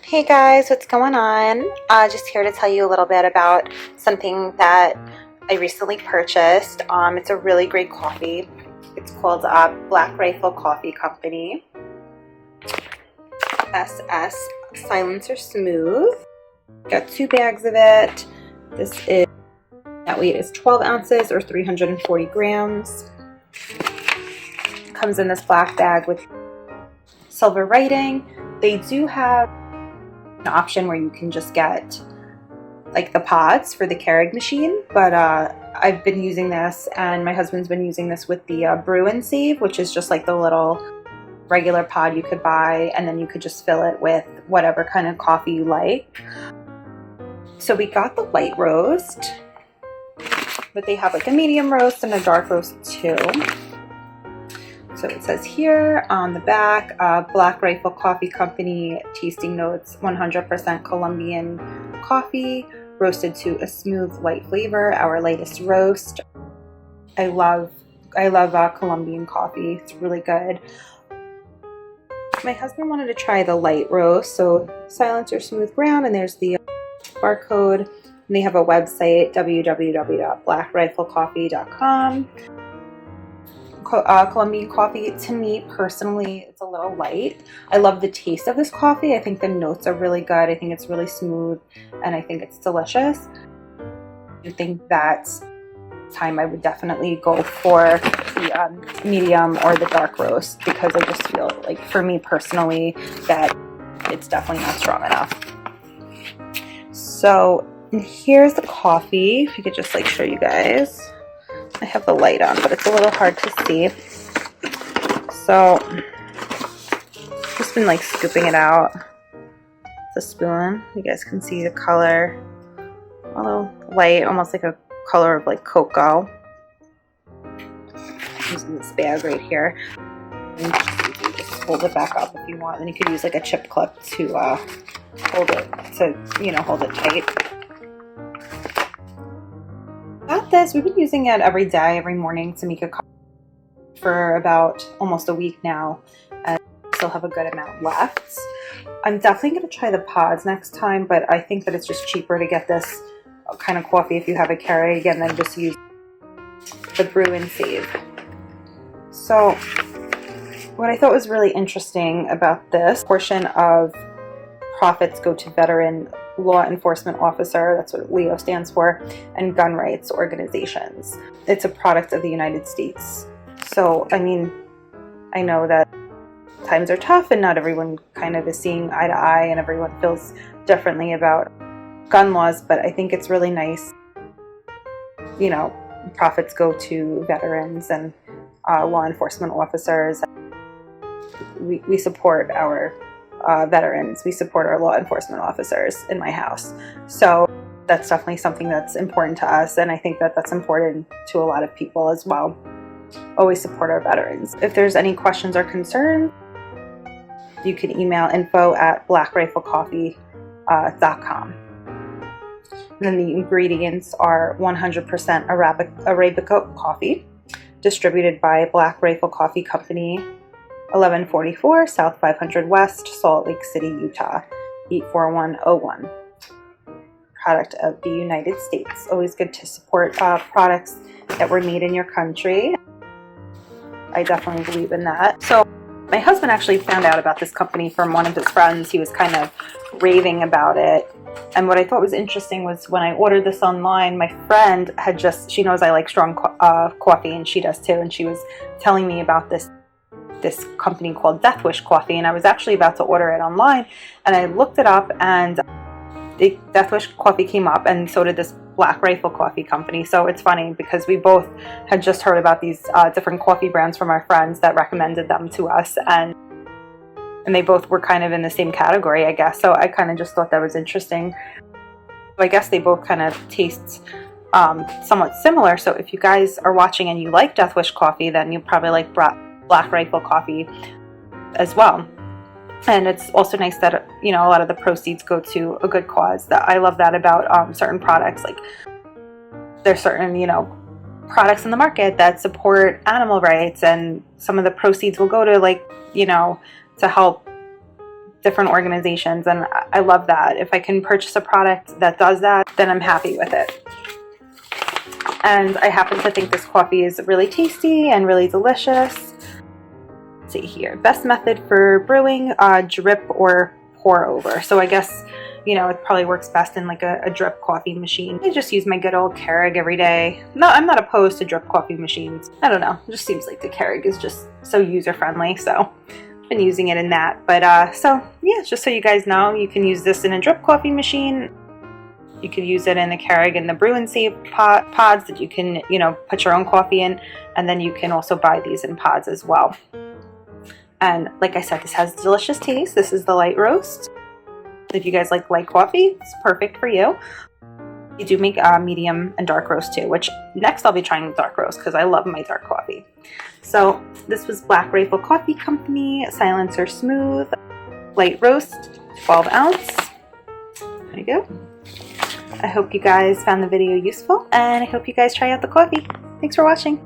Hey guys, what's going on? Just here to tell you a little bit about something that I recently purchased. It's a really great coffee. It's called Black Rifle Coffee Company. SS Silencer Smooth. Got 2 bags of it. That weight is 12 ounces or 340 grams. Comes in this black bag with silver writing. They do have an option where you can just get like the pods for the Keurig machine, but I've been using this, and my husband's been using this with the brew and save, which is just like the little regular pod you could buy, and then you could just fill it with whatever kind of coffee you like. So we got the light roast, but they have like a medium roast and a dark roast too. So it says here on the back, Black Rifle Coffee Company, tasting notes, 100% Colombian coffee, roasted to a smooth, light flavor, our latest roast. I love Colombian coffee. It's really good. My husband wanted to try the light roast, so silencer smooth brown, and there's the barcode. And they have a website, www.blackriflecoffee.com. Colombian coffee, to me personally, it's a little light. I love the taste of this coffee. I think the notes are really good. I think it's really smooth, and I think it's delicious. I think that time I would definitely go for the medium or the dark roast, because I just feel like, for me personally, that it's definitely not strong enough. So here's the coffee. If you could just like show you guys. I have the light on, but it's a little hard to see. So, just been like scooping it out with a spoon. You guys can see the color, a little light, almost like a color of like cocoa. Using this bag right here. And you just hold it back up if you want. And you could use like a chip clip to hold it tight. Got this. We've been using it every day, every morning to make a coffee for about almost a week now, and still have a good amount left. I'm definitely going to try the pods next time, but I think that it's just cheaper to get this kind of coffee if you have a Keurig, and then just use the brew and save. So what I thought was really interesting about this portion of profits go to veteran law enforcement officer, that's what LEO stands for, and gun rights organizations. It's a product of the United States. So, I mean, I know that times are tough and not everyone kind of is seeing eye to eye, and everyone feels differently about gun laws, but I think it's really nice, profits go to veterans and law enforcement officers. We support our veterans. We support our law enforcement officers in my house. So that's definitely something that's important to us, and I think that that's important to a lot of people as well. Always support our veterans. If there's any questions or concerns, you can email info@blackriflecoffee.com. And then the ingredients are 100% Arabica coffee, distributed by Black Rifle Coffee Company, 1144 South 500 West, Salt Lake City, Utah, 84101. Product of the United States. Always good to support products that were made in your country. I definitely believe in that. So my husband actually found out about this company from one of his friends. He was kind of raving about it. And what I thought was interesting was when I ordered this online, my friend she knows I like strong coffee, and she does too, and she was telling me about this company called Death Wish Coffee, and I was actually about to order it online, and I looked it up, and the Death Wish Coffee came up, and so did this Black Rifle Coffee Company. So it's funny because we both had just heard about these different coffee brands from our friends that recommended them to us, and they both were kind of in the same category, I guess. So I kind of just thought that was interesting. I guess they both kind of taste somewhat similar. So if you guys are watching and you like Death Wish Coffee, then you'll probably like Black Rifle Coffee as well. And it's also nice that a lot of the proceeds go to a good cause. That I love that about certain products. Like there's certain products in the market that support animal rights, and some of the proceeds will go to to help different organizations, and I love that. If I can purchase a product that does that, then I'm happy with it. And I happen to think this coffee is really tasty and really delicious. Let's see here. Best method for brewing, drip or pour over. So I guess, you know, it probably works best in like a drip coffee machine. I just use my good old Keurig every day. No, I'm not opposed to drip coffee machines. I don't know. It just seems like the Keurig is just so user-friendly. So I've been using it in that. But so yeah, just so you guys know, you can use this in a drip coffee machine. You could use it in the Keurig and the Brew and Save pods that you can, you know, put your own coffee in. And then you can also buy these in pods as well. And like I said, this has delicious taste. This is the light roast. If you guys like light coffee, it's perfect for you. You do make medium and dark roast too, which next I'll be trying dark roast because I love my dark coffee. So this was Black Rifle Coffee Company, Silencer Smooth, light roast, 12 ounce. There you go. I hope you guys found the video useful, and I hope you guys try out the coffee. Thanks for watching.